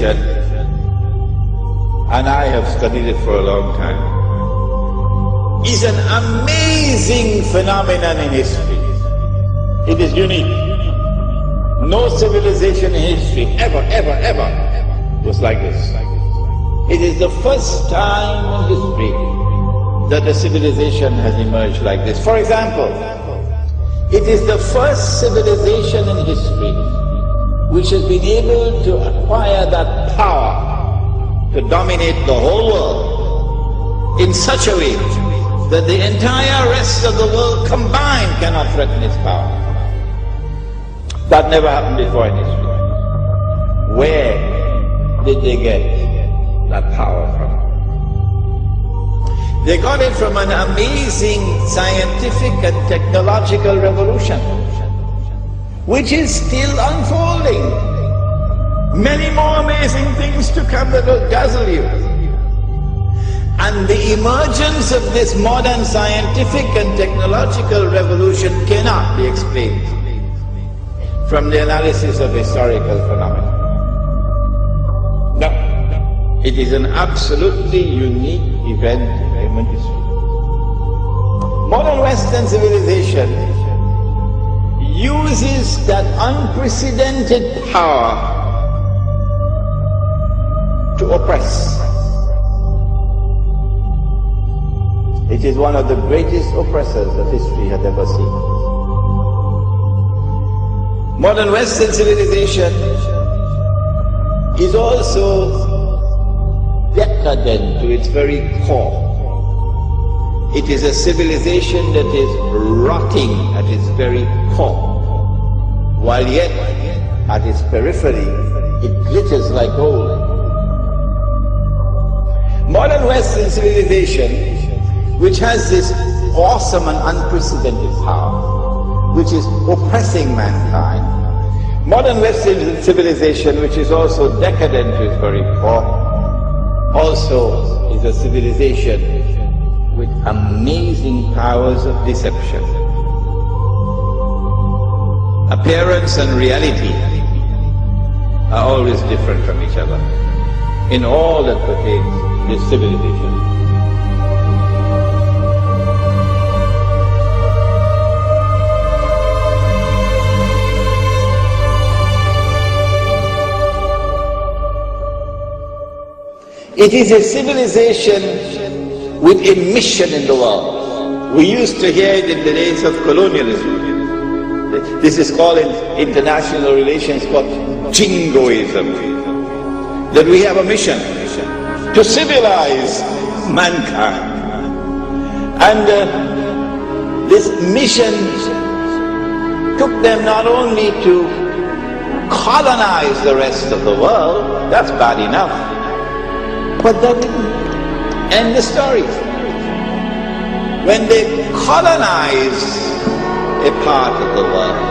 civilization, and I have studied it for a long time, is an amazing phenomenon in history. It is unique. No civilization in history ever was like this. It is the first time in history that a civilization has emerged like this. For example, it is the first civilization in history which has been able to acquire that power to dominate the whole world in such a way that the entire rest of the world combined cannot threaten its power. That never happened before in history. Where did they get that power from? They got it from an amazing scientific and technological revolution, which is still unfolding. Many more amazing things to come that will dazzle you. And the emergence of this modern scientific and technological revolution cannot be explained from the analysis of historical phenomena. No, it is an absolutely unique event in human history. Modern Western civilization uses that unprecedented power to oppress. It is one of the greatest oppressors that history had ever seen. Modern Western civilization is also decadent to its very core. It is a civilization that is rotting at its very core, while yet at its periphery it glitters like gold. Modern Western civilization, which has this awesome and unprecedented power, which is oppressing mankind. Modern Western civilization, which is also decadent to its very core, also is a civilization with amazing powers of deception. Appearance and reality are always different from each other in all that pertains to this civilization. It is a civilization with a mission in the world. We used to hear it in the days of colonialism. This is called in international relations called jingoism. That we have a mission to civilize mankind. And this mission took them not only to colonize the rest of the world, that's bad enough, but that didn't end the story. When they colonize a part of the world,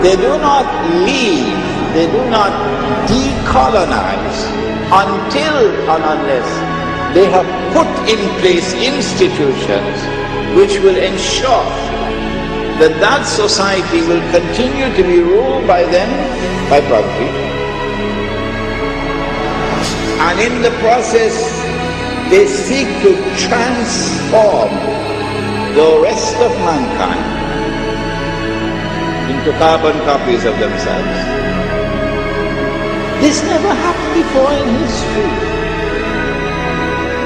they do not leave, they do not decolonize until and unless they have put in place institutions which will ensure that that society will continue to be ruled by them by property. And in the process, they seek to transform the rest of mankind into carbon copies of themselves. This never happened before in history.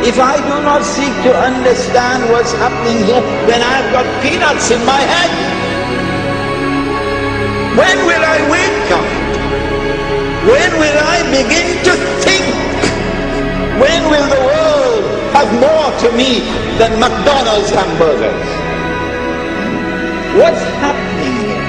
If I do not seek to understand what's happening here, then I've got peanuts in my head. When will I wake up? When will I begin to think? When will the world have more to me than McDonald's hamburgers? What's happening here?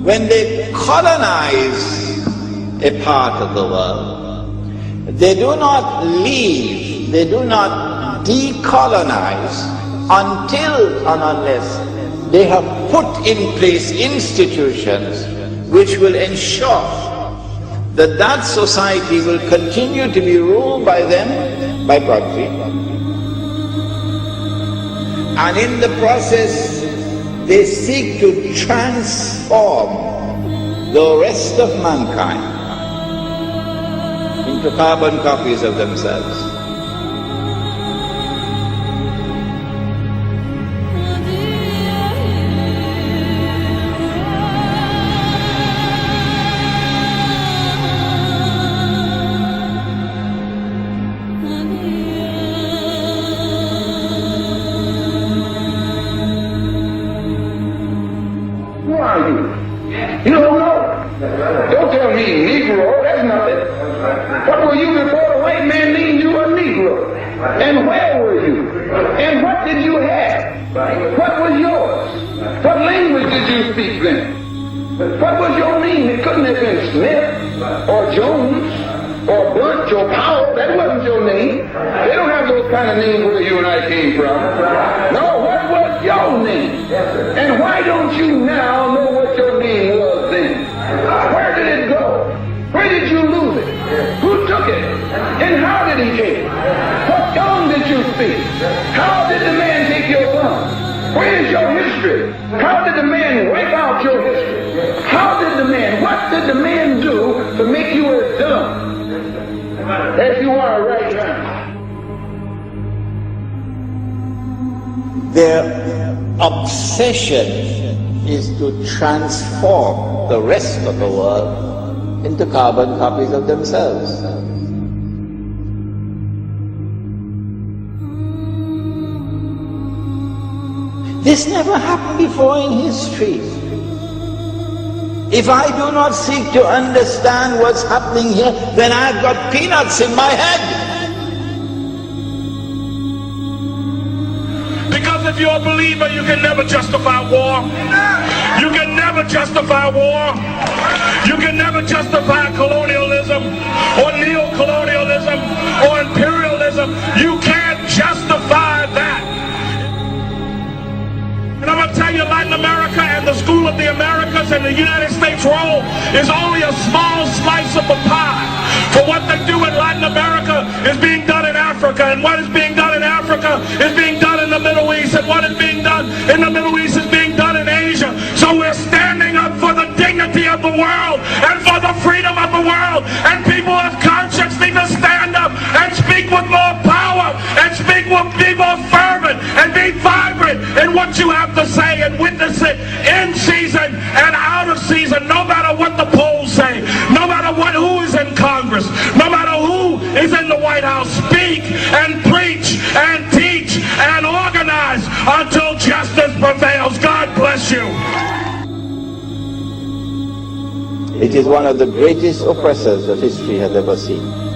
when they colonize a part of the world, they do not leave, they do not decolonize until and unless they have put in place institutions which will ensure that that society will continue to be ruled by them, by property, and in the process they seek to transform the rest of mankind into carbon copies of themselves. You don't know. Don't tell me Negro, that's nothing. What were you before the white man named you a Negro? And where were you? And what did you have? What was yours? What language did you speak then? What was your name? It couldn't have been Smith or Jones or Bunch or Powell. That wasn't your name. They don't have those kind of names where you and I came from. No, what was your name? And why don't you now know what your name was then? Where did it go? Where did you lose it? Who took it? And how did he take it? What tongue did you speak? How did the man take your tongue? Where is your history? How did the man wipe out your history? How did the man, what did the man do to make you as dumb as you are right now? Their obsession is to transform the rest of the world into carbon copies of themselves. This never happened before in history. If I do not seek to understand what's happening here, then I've got peanuts in my head. Because if you're a believer, you can never justify war. You can never justify war. You can never justify colonialism or neo-colonialism or imperialism. You can't justify that. And I'm going to tell you, Latin America and the School of the Americas and the United States role is only a small slice of the pie. For what they do in Latin America is being done in Africa, and what is being done in Africa is being done in the Middle East, and what is being done in the Middle East is being done in Asia. So we're standing up for the dignity of the world and for the freedom of the world, and people of conscience need to stand up and speak with more power and be more fervent and be vibrant in what you have to say and witness it in season and out of season, no matter what the polls say, no matter who is in Congress, no matter who is in the White House. Speak and preach and teach and organize until justice prevails. God bless you. It is one of the greatest oppressors that history has ever seen.